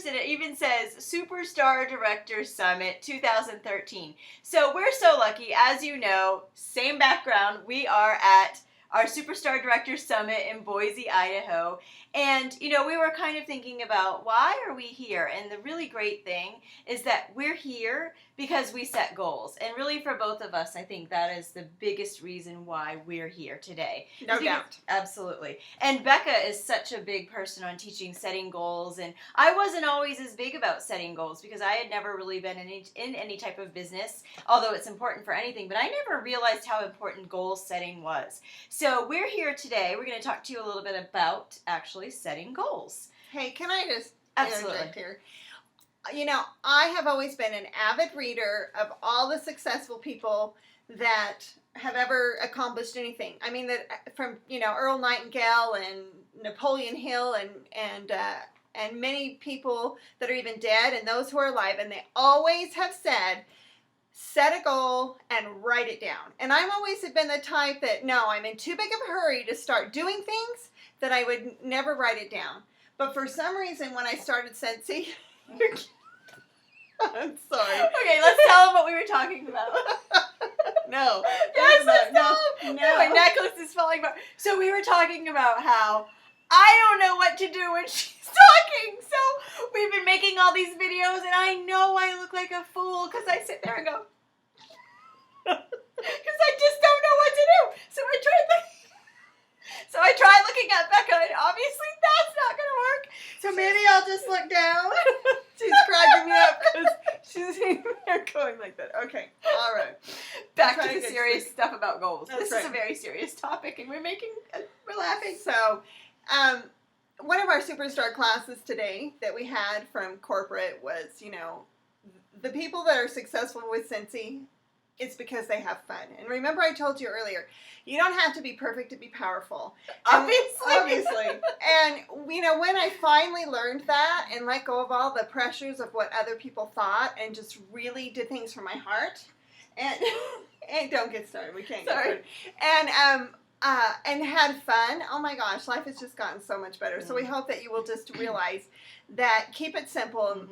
pictures, and it even says Superstar Director Summit 2013. So we're so lucky. As you know, same background. We are at our Superstar Director Summit in Boise, Idaho. And, you know, we were kind of thinking about why are we here? And the really great thing is that we're here because we set goals. And really for both of us, I think that is the biggest reason why we're here today. No doubt. Absolutely. And Becca is such a big person on teaching setting goals. And I wasn't always as big about setting goals because I had never really been in any type of business, although it's important for anything. But I never realized how important goal setting was. So we're here today. We're going to talk to you a little bit about actually setting goals. Hey, can I just Absolutely. interject here? You know, I have always been an avid reader of all the successful people that have ever accomplished anything. I mean, that from, you know, Earl Nightingale and Napoleon Hill and many people that are even dead and those who are alive, and they always have said, set a goal and write it down. And I've always been the type that, no, I'm in too big of a hurry to start doing things that I would never write it down. But for some reason, when I started Scentsy, I'm sorry. Okay, let's tell them what we were talking about. No. Yes, let's no, tell them. no. My necklace is falling apart. So we were talking about how I don't know what to do when she's talking. So we've been making all these videos, and I know I look like a fool because I sit there and go, because I just don't know what to do. So I tried looking at Becca, and obviously that's not going to work. So maybe I'll just look down. She's cracking me up because she's going like that. Okay, all right. Back to the serious stuff about goals. That's This is a very serious topic, and we're laughing. So, one of our superstar classes today that we had from corporate was, you know, the people that are successful with Scentsy, it's because they have fun. And remember I told you earlier, you don't have to be perfect to be powerful. Obviously. And, you know, when I finally learned that and let go of all the pressures of what other people thought and just really did things from my heart, and don't get started, we can't get started. And had fun. Oh my gosh, life has just gotten so much better. So we hope that you will just realize that keep it simple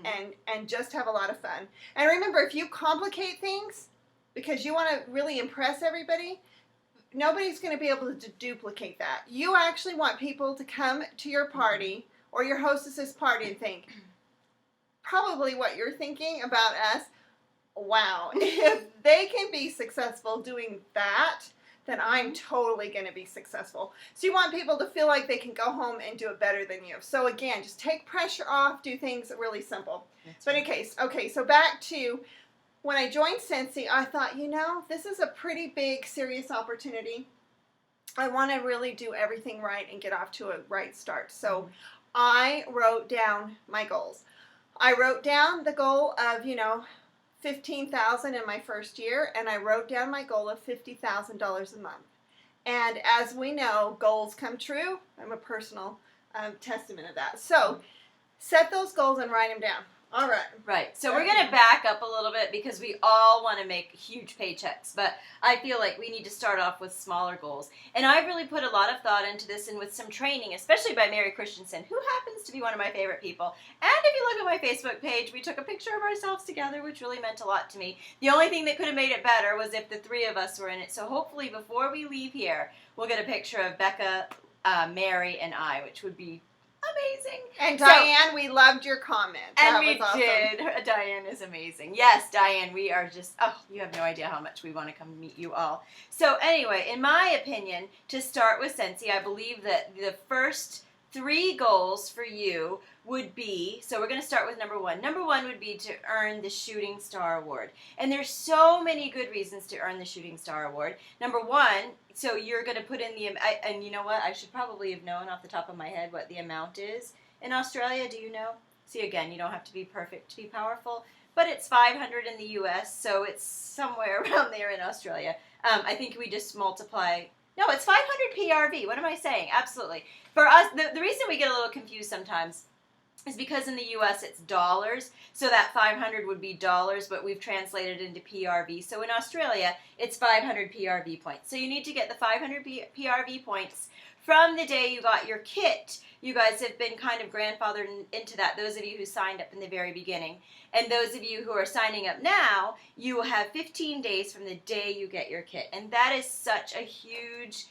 and just have a lot of fun. And remember, if you complicate things because you want to really impress everybody, nobody's going to be able to duplicate that. You actually want people to come to your party or your hostess's party and think, probably what you're thinking about us, wow, if they can be successful doing that, then I'm totally going to be successful. So you want people to feel like they can go home and do it better than you. So again, just take pressure off, do things really simple. But in case, okay, so back to when I joined Scentsy, I thought, you know, this is a pretty big, serious opportunity. I want to really do everything right and get off to a right start. So I wrote down my goals. I wrote down the goal of, you know, $15,000 in my first year, and I wrote down my goal of $50,000 a month. And as we know, goals come true. I'm a personal testament of that. So set those goals and write them down. All right. Right. So we're going to back up a little bit because we all want to make huge paychecks, but I feel like we need to start off with smaller goals. And I've really put a lot of thought into this and with some training, especially by Mary Christensen, who happens to be one of my favorite people. And if you look at my Facebook page, we took a picture of ourselves together, which really meant a lot to me. The only thing that could have made it better was if the three of us were in it. So hopefully before we leave here, we'll get a picture of Becca, Mary, and I, which would be amazing. And Diane, we loved your comment. And we did. Diane is amazing. Yes, Diane, we are just, you have no idea how much we want to come meet you all. So anyway, in my opinion, to start with Scentsy, I believe that the first 3 goals for you would be, so we're going to start with number 1. Number 1 would be to earn the Shooting Star Award. And there's so many good reasons to earn the Shooting Star Award. Number 1, so you're going to put in the, and you know what, I should probably have known off the top of my head what the amount is. In Australia, do you know? See, again, you don't have to be perfect to be powerful, but it's 500 in the U.S., so it's somewhere around there in Australia. I think we just multiply, no, it's 500 PRV. What am I saying? Absolutely. For us, the reason we get a little confused sometimes is because in the U.S. it's dollars, so that 500 would be dollars, but we've translated into PRV. So in Australia, it's 500 PRV points. So you need to get the 500 PRV points from the day you got your kit. You guys have been kind of grandfathered into that, those of you who signed up in the very beginning. And those of you who are signing up now, you will have 15 days from the day you get your kit. And that is such a huge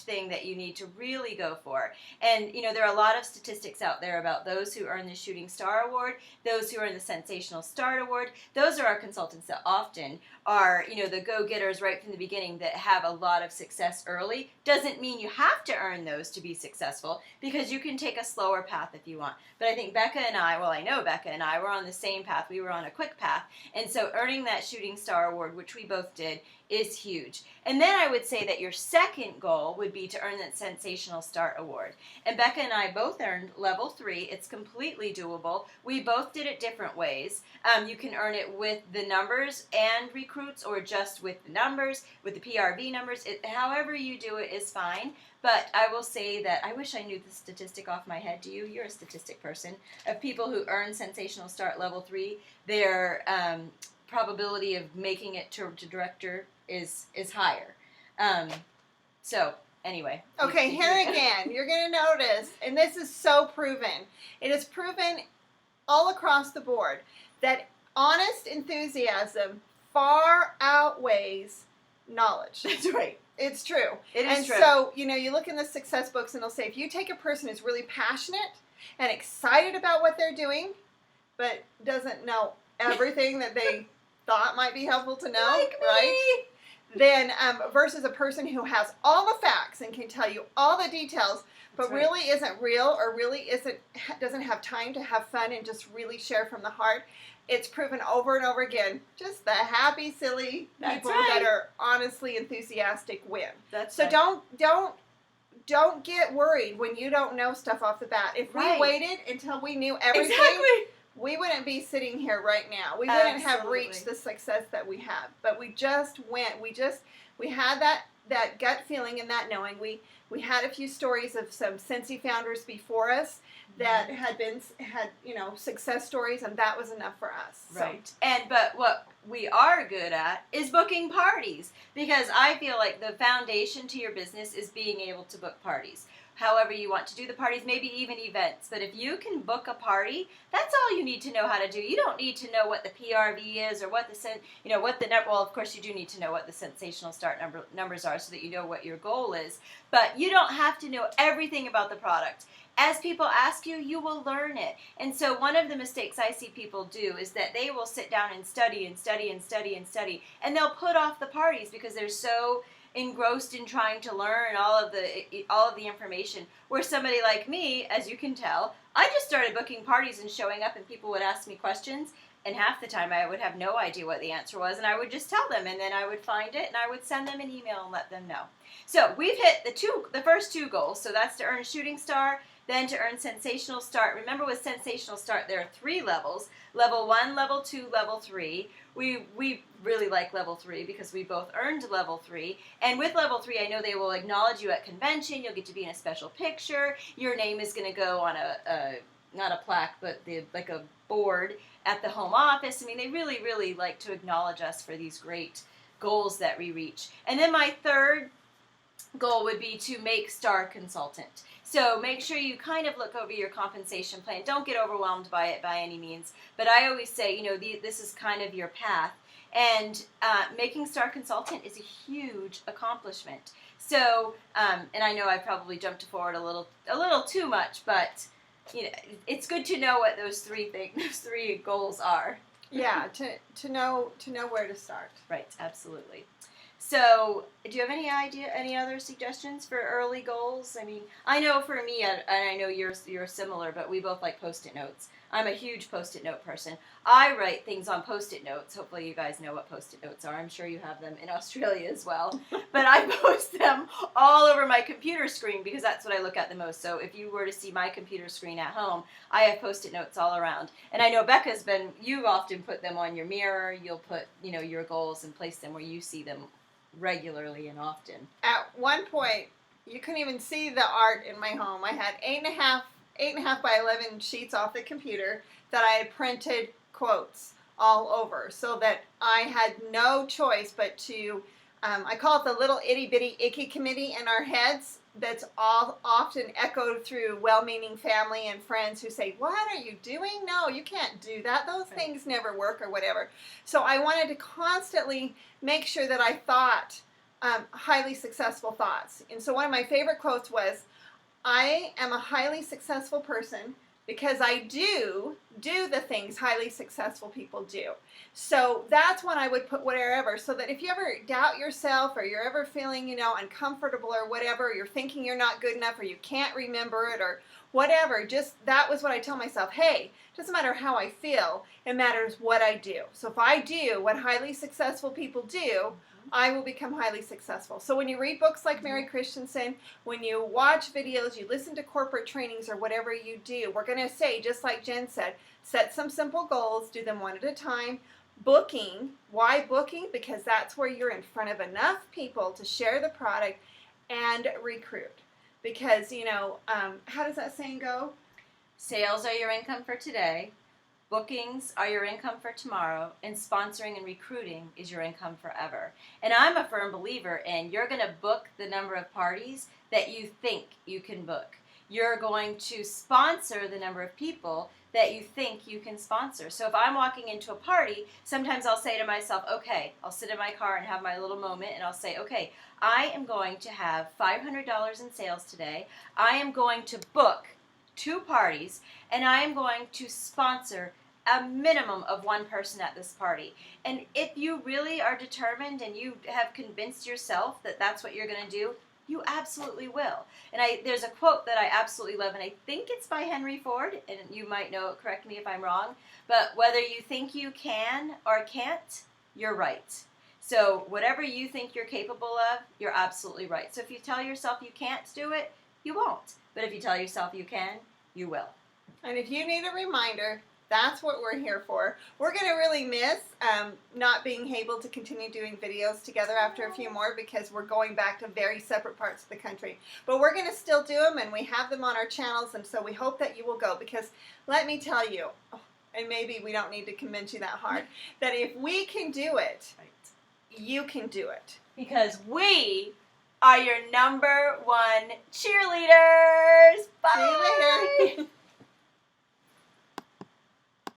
thing that you need to really go for. And, you know, there are a lot of statistics out there about those who earn the Shooting Star Award, those who earn the Sensational Start Award. Those are our consultants that often are, you know, the go-getters right from the beginning that have a lot of success early. Doesn't mean you have to earn those to be successful, because you can take a slower path if you want. But I think Becca and I, well, I know Becca and I were on the same path. We were on a quick path. And so earning that Shooting Star Award, which we both did, is huge. And then I would say that your second goal would be to earn that Sensational Start Award. And Becca and I both earned level 3. It's completely doable. We both did it different ways. You can earn it with the numbers and recruits, or just with the numbers, with the PRV numbers. However you do it is fine. But I will say that I wish I knew the statistic off my head. Do you? You're a statistic person. Of people who earn Sensational Start level 3, their probability of making it to director is higher. So anyway. Okay, here again, you're going to notice, and this is so proven. It is proven all across the board that honest enthusiasm far outweighs knowledge. That's right. It's true. It is and true. So, you know, you look in the success books and they'll say, if you take a person who's really passionate and excited about what they're doing, but doesn't know everything that they thought might be helpful to know, like right? Then versus a person who has all the facts and can tell you all the details, but really isn't real, or really doesn't have time to have fun and just really share from the heart. It's proven over and over again. Just the happy, silly people that are honestly enthusiastic win. So don't get worried when you don't know stuff off the bat. If we waited until we knew everything, we wouldn't be sitting here right now. We wouldn't have reached the success that we have. But we just went. We had that gut feeling and that knowing. We had a few stories of some Scentsy founders before us that had success stories, and that was enough for us. Right. But what we are good at is booking parties, because I feel like the foundation to your business is being able to book parties. However you want to do the parties, maybe even events. But if you can book a party, that's all you need to know how to do. You don't need to know what the PRV is, or what well, of course you do need to know what the Sensational Start numbers are, so that you know what your goal is. But you don't have to know everything about the product. As people ask you, you will learn it. And so one of the mistakes I see people do is that they will sit down and study and study and study and study, and they'll put off the parties because they're so engrossed in trying to learn all of the information. Where somebody like me, as you can tell, I just started booking parties and showing up, and people would ask me questions, and half the time I would have no idea what the answer was, and I would just tell them, and then I would find it, and I would send them an email and let them know. So we've hit the first 2 goals. So that's to earn Shooting Star, then to earn Sensational Start. Remember, with Sensational Start, there are 3 levels. Level 1, Level 2, Level 3. We really like Level 3 because we both earned Level 3. And with Level 3, I know they will acknowledge you at convention. You'll get to be in a special picture. Your name is going to go on not a plaque, but like a board at the home office. I mean, they really, really like to acknowledge us for these great goals that we reach. And then my third goal would be to make Star Consultant. So make sure you kind of look over your compensation plan. Don't get overwhelmed by it by any means. But I always say, this is kind of your path. And making Star Consultant is a huge accomplishment. So, and I know I probably jumped forward a little too much, but it's good to know what those 3 goals are. Yeah, to know where to start. Right, absolutely. So, do you have any other suggestions for early goals? I mean, I know for me, and I know you're similar, but we both like Post-it notes. I'm a huge Post-it note person. I write things on Post-it notes. Hopefully you guys know what Post-it notes are. I'm sure you have them in Australia as well. But I post them all over my computer screen because that's what I look at the most. So if you were to see my computer screen at home, I have Post-it notes all around. And I know you often put them on your mirror. You'll put, your goals and place them where you see them regularly and often. At one point, you couldn't even see the art in my home. I had 8.5 8.5 by 11 sheets off the computer that I had printed quotes all over, so that I had no choice but to, I call it the little itty bitty icky committee in our heads that's all often echoed through well-meaning family and friends who say, what are you doing? No, you can't do that. Those things never work or whatever. So I wanted to constantly make sure that I thought highly successful thoughts. And so one of my favorite quotes was, I am a highly successful person because I do the things highly successful people do. So that's when I would put whatever, so that if you ever doubt yourself or you're ever feeling, uncomfortable or whatever, or you're thinking you're not good enough or you can't remember it or whatever, just that was what I tell myself. Hey, it doesn't matter how I feel, it matters what I do. So if I do what highly successful people do, I will become highly successful. So when you read books like Mary Christensen, when you watch videos, you listen to corporate trainings or whatever you do, we're going to say, just like Jen said, set some simple goals, do them one at a time. Booking, why booking? Because that's where you're in front of enough people to share the product and recruit. Because, how does that saying go? Sales are your income for today. Bookings are your income for tomorrow, and sponsoring and recruiting is your income forever. And I'm a firm believer in you're going to book the number of parties that you think you can book. You're going to sponsor the number of people that you think you can sponsor. So if I'm walking into a party, sometimes I'll say to myself, okay, I'll sit in my car and have my little moment, and I'll say, okay, I am going to have $500 in sales today. I am going to book 2 parties, and I am going to sponsor a minimum of 1 person at this party. And if you really are determined and you have convinced yourself that that's what you're going to do, you absolutely will. And there's a quote that I absolutely love, and I think it's by Henry Ford, and you might know it, correct me if I'm wrong, but whether you think you can or can't, you're right. So whatever you think you're capable of, you're absolutely right. So if you tell yourself you can't do it, you won't. But if you tell yourself you can, you will. And if you need a reminder, that's what we're here for. We're going to really miss not being able to continue doing videos together after a few more, because we're going back to very separate parts of the country. But we're going to still do them, and we have them on our channels, and so we hope that you will go, because let me tell you, and maybe we don't need to convince you that hard, that if we can do it, you can do it. Because we are your #1 cheerleaders. Bye. See you later.